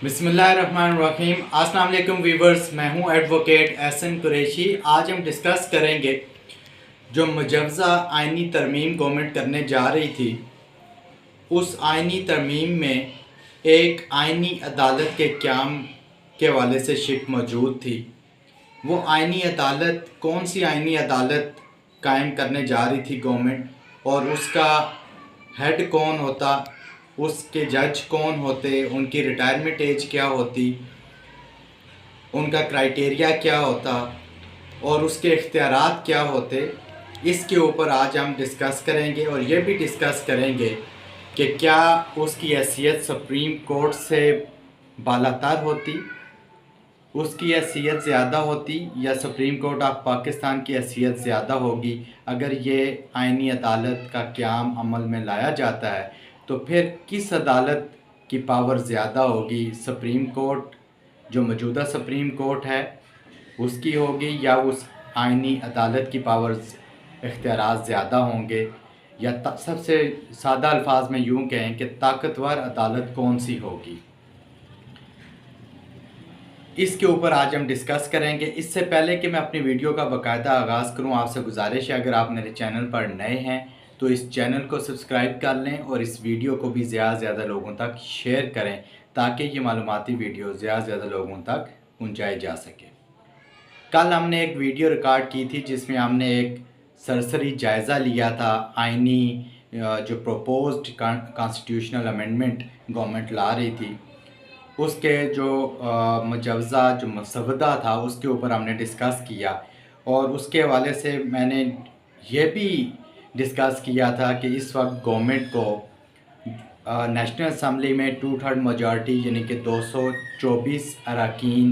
بسم اللہ الرحمن الرحیم۔ السلام علیکم ویورز، میں ہوں ایڈوکیٹ احسن قریشی۔ آج ہم ڈسکس کریں گے جو مجوزہ آئینی ترمیم گورنمنٹ کرنے جا رہی تھی، اس آئینی ترمیم میں ایک آئینی عدالت کے قیام کے حوالے سے شک موجود تھی۔ وہ آئینی عدالت کون سی آئینی عدالت قائم کرنے جا رہی تھی گورنمنٹ، اور اس کا ہیڈ کون ہوتا، اس کے جج کون ہوتے، ان کی ریٹائرمنٹ ایج کیا ہوتی، ان کا کرائٹیریا کیا ہوتا اور اس کے اختیارات کیا ہوتے، اس کے اوپر آج ہم ڈسکس کریں گے۔ اور یہ بھی ڈسکس کریں گے کہ کیا اس کی حیثیت سپریم کورٹ سے بالاتر ہوتی، اس کی حیثیت زیادہ ہوتی، یا سپریم کورٹ آف پاکستان کی حیثیت زیادہ ہوگی اگر یہ آئینی عدالت کا قیام عمل میں لایا جاتا ہے۔ تو پھر کس عدالت کی پاور زیادہ ہوگی؟ سپریم کورٹ جو موجودہ سپریم کورٹ ہے اس کی ہوگی، یا اس آئینی عدالت کی پاور اختیارات زیادہ ہوں گے، یا سب سے سادہ الفاظ میں یوں کہیں کہ طاقتور عدالت کون سی ہوگی؟ اس کے اوپر آج ہم ڈسکس کریں گے۔ اس سے پہلے کہ میں اپنی ویڈیو کا باقاعدہ آغاز کروں، آپ سے گزارش ہے اگر آپ میرے چینل پر نئے ہیں تو اس چینل کو سبسکرائب کر لیں اور اس ویڈیو کو بھی زیادہ سے زیادہ لوگوں تک شیئر کریں تاکہ یہ معلوماتی ویڈیو زیادہ سے زیادہ لوگوں تک پہنچائی جا سکے۔ کل ہم نے ایک ویڈیو ریکارڈ کی تھی جس میں ہم نے ایک سرسری جائزہ لیا تھا آئینی جو پروپوزڈ کانسٹیٹیوشنل امینڈمنٹ گورنمنٹ لا رہی تھی، اس کے جو مجوزہ جو مسودہ تھا اس کے اوپر ہم نے ڈسکس کیا، اور اس کے حوالے سے میں نے یہ بھی ڈسکس کیا تھا کہ اس وقت گورنمنٹ کو نیشنل اسمبلی میں 2/3 میجارٹی یعنی کہ 224 اراکین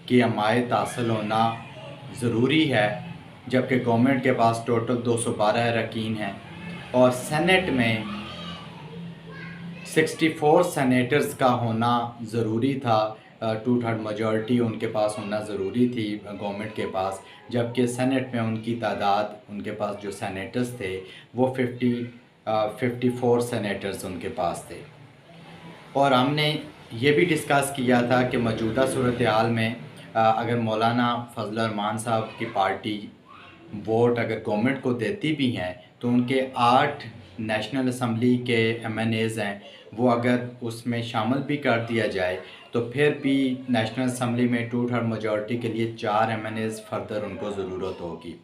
کی حمایت حاصل ہونا ضروری ہے، جبکہ گورنمنٹ کے پاس ٹوٹل 212 اراکین ہیں، اور سینٹ میں 64 سینیٹرز کا ہونا ضروری تھا۔ 2/3 میجارٹی ان کے پاس ہونا ضروری تھی گورنمنٹ کے پاس، جبکہ سینٹ میں ان کی تعداد، ان کے پاس جو سینیٹرز تھے وہ 54 سینیٹرز ان کے پاس تھے۔ اور ہم نے یہ بھی ڈسکس کیا تھا کہ موجودہ صورتحال میں اگر مولانا فضل الرحمان صاحب کی پارٹی ووٹ اگر گورنمنٹ کو دیتی بھی ہیں تو ان کے 8 نیشنل اسمبلی کے ایم این ایز ہیں، وہ اگر اس میں شامل بھی کر دیا جائے تو پھر بھی نیشنل اسمبلی میں 2/3 میجارٹی کے لیے 4 ایم این ایز فردر ان کو ضرورت ہوگی،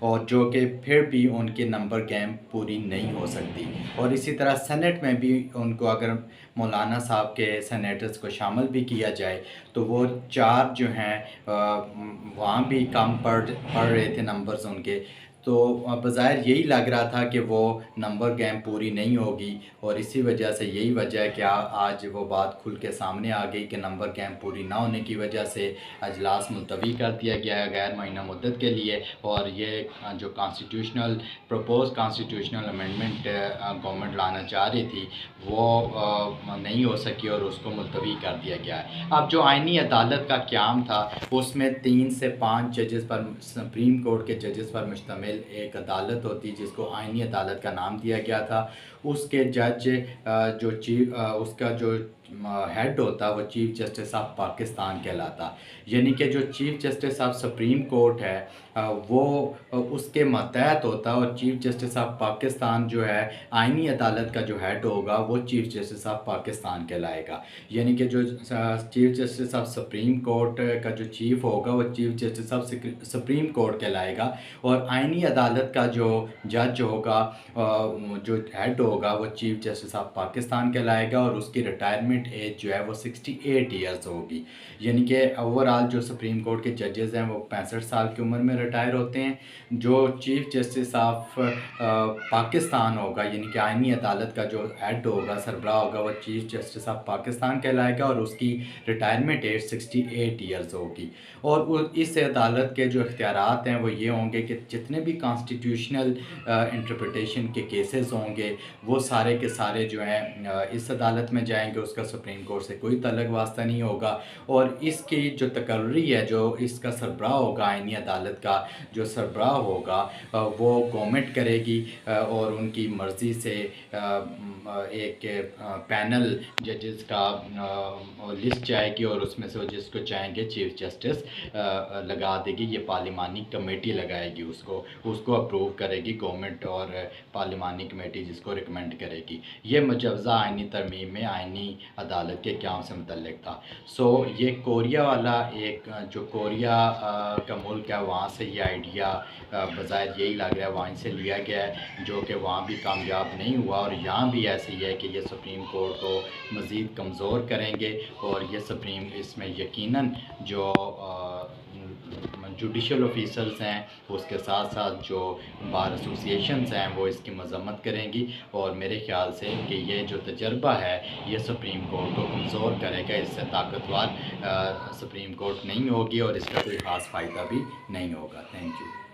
اور جو کہ پھر بھی ان کے نمبر گیم پوری نہیں ہو سکتی۔ اور اسی طرح سینٹ میں بھی ان کو اگر مولانا صاحب کے سینیٹرز کو شامل بھی کیا جائے تو وہ 4 جو ہیں وہاں بھی کم پڑ رہے تھے نمبرز ان کے، تو بظاہر یہی لگ رہا تھا کہ وہ نمبر گیم پوری نہیں ہوگی، اور اسی وجہ سے یہی وجہ ہے کہ آج وہ بات کھل کے سامنے آ گئی کہ نمبر گیم پوری نہ ہونے کی وجہ سے اجلاس ملتوی کر دیا گیا ہے غیر معینہ مدت کے لیے، اور یہ جو پروپوز کانسٹیٹیوشنل امینڈمنٹ گورنمنٹ لانا چاہ رہی تھی وہ نہیں ہو سکی اور اس کو ملتوی کر دیا گیا ہے۔ اب جو آئینی عدالت کا قیام تھا اس میں 3 سے 5 ججز پر، سپریم کورٹ کے ججز پر مشتمل ایک عدالت ہوتی جس کو آئینی عدالت کا نام دیا گیا تھا۔ اس کے جج جو اس کا جو ہیڈ ہوتا وہ چیف جسٹس آف پاکستان کہلاتا، یعنی کہ جو chief justice of supreme court ہے وہ اس کے ماتحت ہوتا، اور چیف جسٹس آف پاکستان جو ہے آئینی عدالت کا جو ہیڈ ہوگا وہ چیف جسٹس آف پاکستان کہلائے گا، یعنی کہ جو chief justice of supreme court کا جو چیف ہوگا وہ chief justice of supreme court کہلائے گا، اور آئینی عدالت کا جو جج ہوگا، جو ہیڈ ہوگا وہ چیف جسٹس آف پاکستان کہلائے گا، اور اس کی ریٹائرمنٹ ایج جو ہے وہ 68 ایئرز ہوگی، یعنی کہ اوورال جو سپریم کورٹ کے ججز ہیں وہ 65 سال کی عمر میں ریٹائر ہوتے ہیں۔ جو چیف جسٹس آف پاکستان ہوگا یعنی کہ آئینی عدالت کا جو ہیڈ ہوگا، سربراہ ہوگا، وہ چیف جسٹس آف پاکستان کہلائے گا، اور اس کی ریٹائرمنٹ ایج 68 ایئرز ہوگی۔ اور اس عدالت کے جو اختیارات ہیں وہ یہ ہوں گے کہ جتنے بھی کانسٹیٹیوشنل انٹرپریٹیشن کے کیسز ہوں گے وہ سارے کے سارے جو ہیں اس عدالت میں جائیں گے، اس کا سپریم کورٹ سے کوئی تعلق واسطہ نہیں ہوگا، اور اس کی جو تقرری ہے، جو اس کا سربراہ ہوگا، آئینی عدالت کا جو سربراہ ہوگا وہ گورنمنٹ کرے گی، اور ان کی مرضی سے ایک پینل ججز کا لسٹ جائے گی، اور اس میں سے وہ جس کو چاہیں گے چیف جسٹس لگا دے گی، یہ پارلیمانی کمیٹی لگائے گی، اس کو اپروو کرے گی گورنمنٹ، اور پارلیمانی کمیٹی جس کو ریکمینڈ کرے گی۔ یہ مجوزہ آئینی ترمیم میں آئینی عدالت کے قیام سے متعلق تھا۔ یہ کوریا والا ایک جو کوریا کا ملک ہے، وہاں سے یہ آئیڈیا بظاہر یہی لگ رہا ہے وہیں سے لیا گیا ہے، جو کہ وہاں بھی کامیاب نہیں ہوا، اور یہاں بھی ایسے ہی ہے کہ یہ سپریم کورٹ کو مزید کمزور کریں گے، اور یہ اس میں یقیناً جو جوڈیشل آفیسرز ہیں، اس کے ساتھ ساتھ جو بار ایسوسیشنز ہیں، وہ اس کی مذمت کریں گی، اور میرے خیال سے کہ یہ جو تجربہ ہے یہ سپریم کورٹ کو کمزور کرے گا، اس سے طاقتور سپریم کورٹ نہیں ہوگی، اور اس کا کوئی خاص فائدہ بھی نہیں ہوگا۔ Thank you.